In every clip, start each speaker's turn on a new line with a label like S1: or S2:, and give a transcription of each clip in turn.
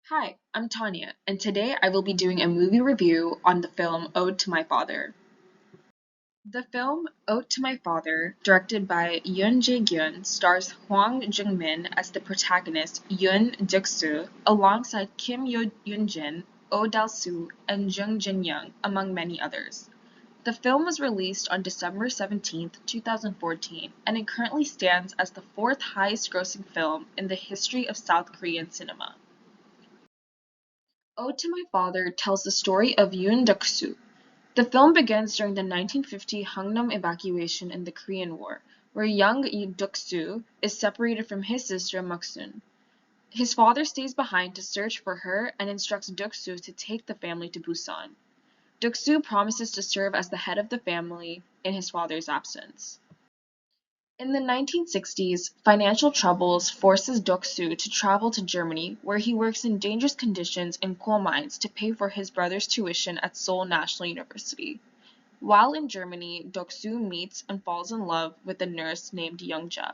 S1: Hi, I'm Tanya, and today I will be doing a movie review on the film Ode to My Father. The film Ode to My Father, directed by Yoon Jae-gyun, stars Hwang Jung-min as the protagonist Yoon Duk-soo, alongside Kim Yoon-jin, Oh Dal-soo, and Jung Jin-young, among many others. The film was released on December 17, 2014, and it currently stands as the fourth highest-grossing film in the history of South Korean cinema. Ode to My Father tells the story of Yoon Duk-soo. The film begins during the 1950 Hangnam evacuation in the Korean War, where young Yoon Duk-soo is separated from his sister Mak-sun. His father stays behind to search for her and instructs Duk-soo to take the family to Busan. Duk-soo promises to serve as the head of the family in his father's absence. In the 1960s, financial troubles forces Dok-soo to travel to Germany, where he works in dangerous conditions in coal mines to pay for his brother's tuition at Seoul National University. While in Germany, Dok-soo meets and falls in love with a nurse named Young-ja.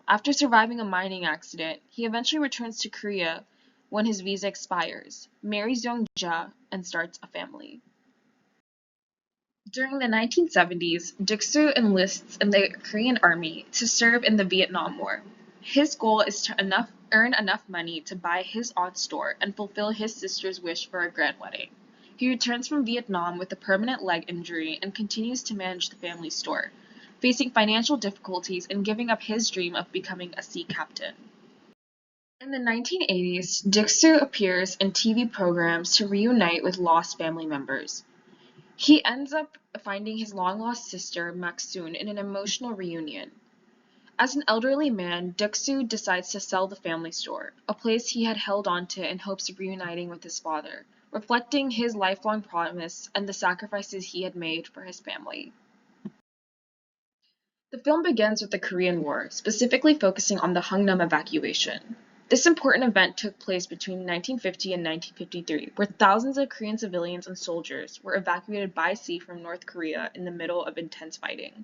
S1: After surviving a mining accident, he eventually returns to Korea when his visa expires, marries Young-ja, and starts a family. During the 1970s, Duk-soo enlists in the Korean Army to serve in the Vietnam War. His goal is to earn enough money to buy his aunt's store and fulfill his sister's wish for a grand wedding. He returns from Vietnam with a permanent leg injury and continues to manage the family store, facing financial difficulties and giving up his dream of becoming a sea captain. In the 1980s, Duk-soo appears in TV programs to reunite with lost family members. He ends up finding his long-lost sister, Mak-sun, in an emotional reunion. As an elderly man, Duk-soo decides to sell the family store, a place he had held onto in hopes of reuniting with his father, reflecting his lifelong promise and the sacrifices he had made for his family. The film begins with the Korean War, specifically focusing on the Hangnam evacuation. This important event took place between 1950 and 1953, where thousands of Korean civilians and soldiers were evacuated by sea from North Korea in the middle of intense fighting.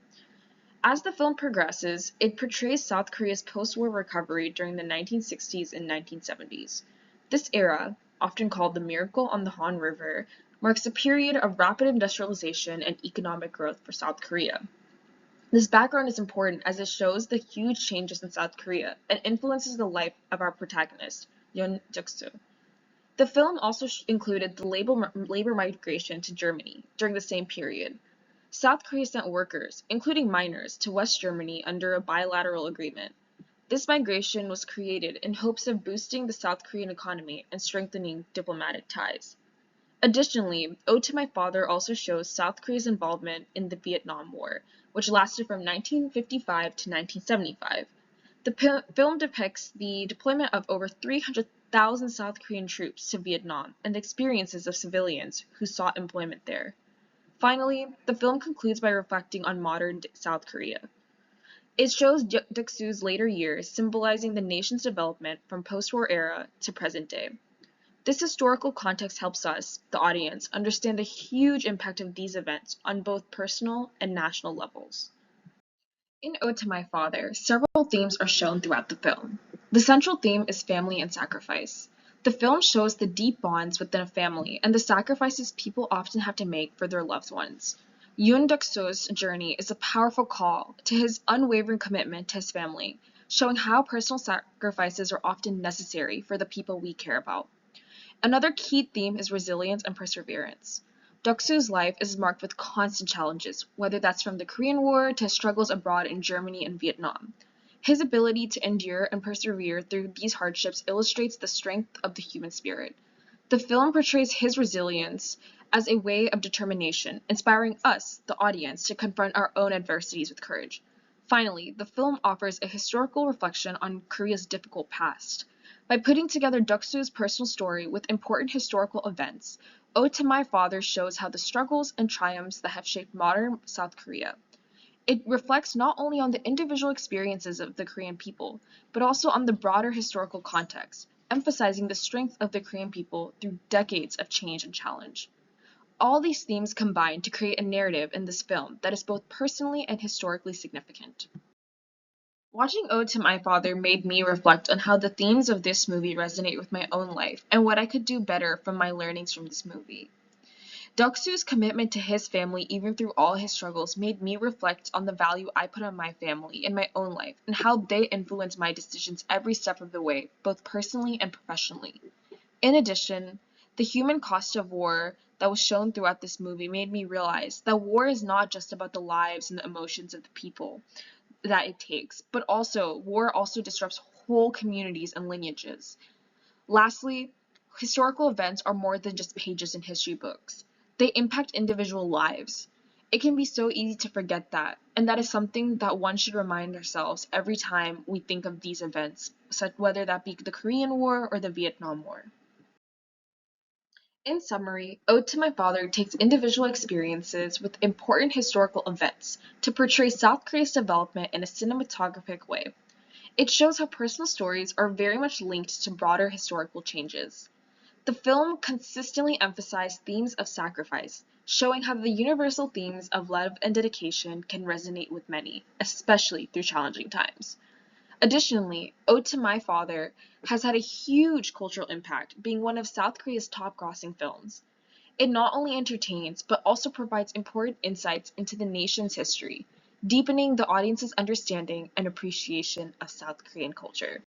S1: As the film progresses, it portrays South Korea's post-war recovery during the 1960s and 1970s. This era, often called the Miracle on the Han River, marks a period of rapid industrialization and economic growth for South Korea. This background is important as it shows the huge changes in South Korea and influences the life of our protagonist, Yoon Duk-soo. The film also included the labor migration to Germany during the same period. South Korea sent workers, including miners, to West Germany under a bilateral agreement. This migration was created in hopes of boosting the South Korean economy and strengthening diplomatic ties. Additionally, Ode to My Father also shows South Korea's involvement in the Vietnam War, which lasted from 1955 to 1975. The film depicts the deployment of over 300,000 South Korean troops to Vietnam and the experiences of civilians who sought employment there. Finally, the film concludes by reflecting on modern South Korea. It shows Duk-soo's later years, symbolizing the nation's development from post-war era to present day. This historical context helps us, the audience, understand the huge impact of these events on both personal and national levels. In Ode to My Father, several themes are shown throughout the film. The central theme is family and sacrifice. The film shows the deep bonds within a family and the sacrifices people often have to make for their loved ones. Yoon Duk-soo's journey is a powerful call to his unwavering commitment to his family, showing how personal sacrifices are often necessary for the people we care about. Another key theme is resilience and perseverance. Duk-soo's life is marked with constant challenges, whether that's from the Korean War to his struggles abroad in Germany and Vietnam. His ability to endure and persevere through these hardships illustrates the strength of the human spirit. The film portrays his resilience as a way of determination, inspiring us, the audience, to confront our own adversities with courage. Finally, the film offers a historical reflection on Korea's difficult past. By putting together Duk-soo's personal story with important historical events, Ode to My Father shows how the struggles and triumphs that have shaped modern South Korea. It reflects not only on the individual experiences of the Korean people, but also on the broader historical context, emphasizing the strength of the Korean people through decades of change and challenge. All these themes combine to create a narrative in this film that is both personally and historically significant. Watching Ode to My Father made me reflect on how the themes of this movie resonate with my own life and what I could do better from my learnings from this movie. Deoksu's commitment to his family even through all his struggles made me reflect on the value I put on my family in my own life and how they influence my decisions every step of the way, both personally and professionally. In addition, the human cost of war that was shown throughout this movie made me realize that war is not just about the lives and the emotions of the people that it takes, but also war also disrupts whole communities and lineages. Lastly, historical events are more than just pages in history books. They impact individual lives. It can be so easy to forget that, and that is something that one should remind ourselves every time we think of these events, whether that be the Korean War or the Vietnam War. In summary, Ode to My Father takes individual experiences with important historical events to portray South Korea's development in a cinematographic way. It shows how personal stories are very much linked to broader historical changes. The film consistently emphasized themes of sacrifice, showing how the universal themes of love and dedication can resonate with many, especially through challenging times. Additionally, Ode to My Father has had a huge cultural impact, being one of South Korea's top grossing films. It not only entertains, but also provides important insights into the nation's history, deepening the audience's understanding and appreciation of South Korean culture.